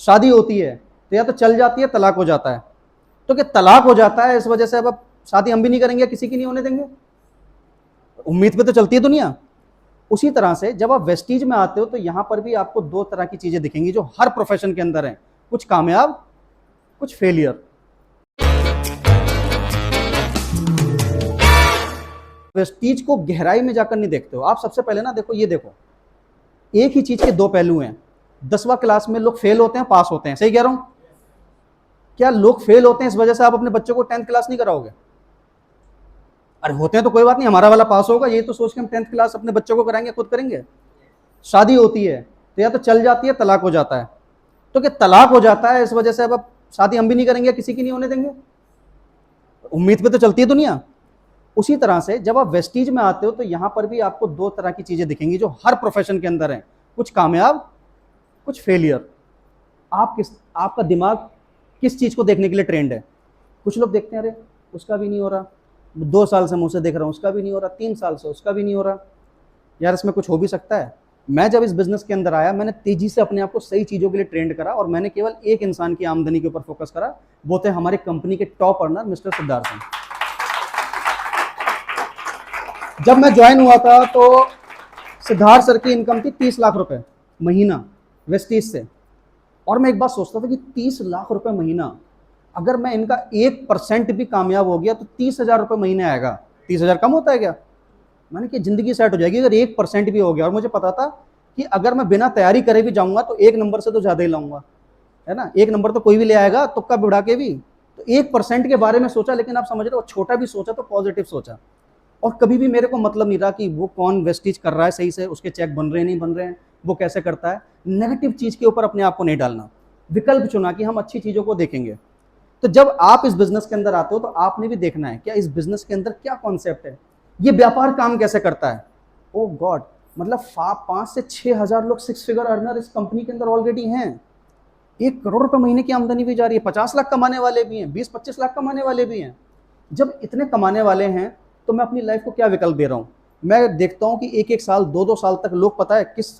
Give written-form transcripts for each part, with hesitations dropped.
शादी होती है तो या तो चल जाती है, तलाक हो जाता है। तो क्या तलाक हो जाता है इस वजह से अब शादी हम भी नहीं करेंगे, किसी की नहीं होने देंगे? उम्मीद पे तो चलती है दुनिया। उसी तरह से जब आप वेस्टीज में आते हो तो यहां पर भी आपको दो तरह की चीजें दिखेंगी जो हर प्रोफेशन के अंदर है, कुछ कामयाब, कुछ फेलियर। वेस्टीज को गहराई में जाकर नहीं देखते हो आप। सबसे पहले ना देखो, ये देखो, एक ही चीज के दो पहलू हैं। 10वां क्लास में लोग फेल होते हैं, पास होते हैं, सही कह रहा हूं? क्या लोग फेल होते हैं इस वजह से आप अपने बच्चों को 10th क्लास नहीं कराओगे? अरे होते हैं तो कोई बात नहीं, हमारा वाला पास होगा, ये तो सोच के हम 10th क्लास अपने बच्चों को कराएंगे, खुद करेंगे। शादी होती है तो या तो चल जाती है, तलाक हो जाता है। तो क्या तलाक हो जाता है इस वजह से अब शादी हम भी नहीं करेंगे, किसी की नहीं होने देंगे? उम्मीद पे तो चलती है दुनिया। उसी तरह से जब आप वेस्टीज में आते हो तो यहां पर भी आपको दो तरह की चीजें दिखेंगी जो हर प्रोफेशन के अंदर है, कुछ कामयाब, कुछ फेलियर। आपका दिमाग किस चीज को देखने के लिए ट्रेंड है? कुछ लोग देखते हैं, अरे उसका भी नहीं हो रहा, 2 साल से मुझसे देख रहा हूं, उसका भी नहीं हो रहा, 3 साल से उसका भी नहीं हो रहा, यार इसमें कुछ हो भी सकता है। मैं जब इस बिजनेस के अंदर आया, मैंने तेजी से अपने आप को सही चीजों के लिए ट्रेंड करा और मैंने केवल एक इंसान की आमदनी के ऊपर फोकस करा, वो थे हमारी कंपनी के top earner mister Siddharth Singh. जब मैं ज्वाइन हुआ था तो सिद्धार्थ सर की इनकम थी 30 लाख रुपए महीना वेस्टीज से। और मैं एक बात सोचता था कि 30 लाख रुपए महीना, अगर मैं इनका 1% भी कामयाब हो गया तो 30,000 रुपए महीने आएगा। 30,000 कम होता है क्या? मैंने कि जिंदगी सेट हो जाएगी अगर 1% भी हो गया। और मुझे पता था कि अगर मैं बिना तैयारी करे भी जाऊंगा तो 1 नंबर से तो ज्यादा ही लाऊंगा, है ना? 1 नंबर तो कोई भी ले आएगा, तुक्का बिड़ा के भी। तो 1% के बारे में सोचा, लेकिन आप समझ रहे हो, छोटा भी सोचा तो पॉजिटिव सोचा। और कभी भी मेरे को मतलब नहीं रहा कि वो कौन वेस्टीज कर रहा है सही से, उसके चेक बन रहे हैं नहीं बन रहे हैं, वो कैसे करता है। नेगेटिव चीज के ऊपर अपने आप को नहीं डालना, विकल्प चुना कि हम अच्छी चीजों को देखेंगे। तो जब आप इस बिजनेस के अंदर आते हो तो आपने भी देखना है क्या इस बिजनेस के अंदर क्या कॉन्सेप्ट है, ये व्यापार काम कैसे करता है। ओ गॉड, मतलब 5 से 6 हजार लोग 6 फिगर अर्नर इस कंपनी के अंदर ऑलरेडी हैं। 1 करोड़ रुपए महीने की आमदनी भी जा रही है, 50 लाख कमाने वाले भी हैं, 20-25 लाख कमाने वाले भी हैं। जब इतने कमाने वाले हैं तो मैं अपनी लाइफ को क्या विकल्प दे रहा हूं? मैं देखता हूं कि 1-1 साल 2-2 साल तक लोग पता है किस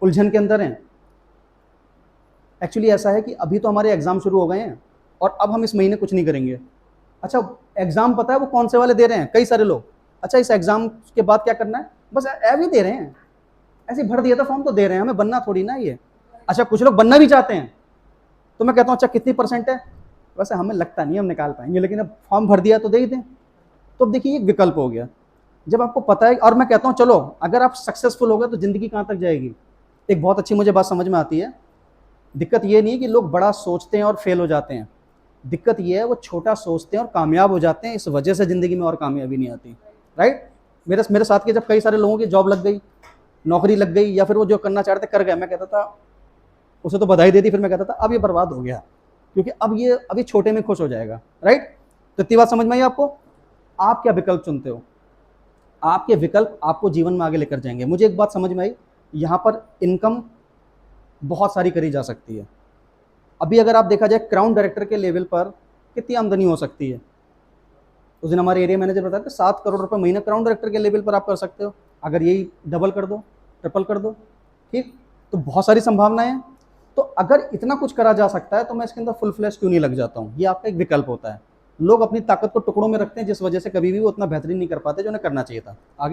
उलझन के अंदर हैं। एक्चुअली ऐसा है कि अभी तो हमारे एग्जाम शुरू हो गए हैं और अब हम इस महीने कुछ नहीं करेंगे। अच्छा, एग्जाम पता है वो कौन से वाले दे रहे हैं कई सारे लोग? अच्छा, इस एग्जाम के बाद क्या करना है? बस ऐसे दे रहे हैं, ऐसे भर दिया था फॉर्म तो दे रहे हैं, हमें बनना थोड़ी ना ये। अच्छा, कुछ लोग बनना भी चाहते हैं तो मैं कहता हूँ अच्छा कितनी परसेंट है? वैसे हमें लगता नहीं हम निकाल पाएंगे, लेकिन अब फॉर्म भर दिया तो दे ही दें। तो अब देखिए, एक विकल्प हो गया जब आपको पता है। और मैं कहता हूँ चलो, अगर आप सक्सेसफुल हो गए तो जिंदगी कहाँ तक जाएगी। एक बहुत अच्छी मुझे बात समझ में आती है, दिक्कत ये नहीं है कि लोग बड़ा सोचते हैं और फेल हो जाते हैं, दिक्कत ये है वो छोटा सोचते हैं और कामयाब हो जाते हैं, इस वजह से जिंदगी में और कामयाबी नहीं आती। राइट? मेरे साथ के जब कई सारे लोगों की जॉब लग गई, नौकरी लग गई, या फिर वो जो करना चाहते कर गए, मैं कहता था, उसे तो बधाई देती, फिर मैं कहता था अब ये बर्बाद हो गया, क्योंकि अब ये छोटे में खुश हो जाएगा। राइट? तो इतनी बात समझ में आई आपको? आप क्या विकल्प चुनते हो? आपके विकल्प आपको जीवन में आगे लेकर जाएंगे। मुझे एक बात समझ में आई, यहाँ पर इनकम बहुत सारी करी जा सकती है। अभी अगर आप देखा जाए क्राउन डायरेक्टर के लेवल पर कितनी आमदनी हो सकती है, उस दिन हमारे एरिया मैनेजर बताया था 7 करोड़ रुपए महीना क्राउन डायरेक्टर के लेवल पर आप कर सकते हो, अगर यही डबल कर दो, ट्रिपल कर दो। ठीक, तो बहुत सारी संभावनाएं हैं। तो अगर इतना कुछ करा जा सकता है तो मैं इसके अंदर फुल फ्लैश क्यों नहीं लग जाता हूँ? ये आपका एक विकल्प होता है। लोग अपनी ताकत को टुकड़ों में रखते हैं, जिस वजह से कभी भी वो उतना बेहतरीन नहीं कर पाते जो उन्हें करना चाहिए था। आगे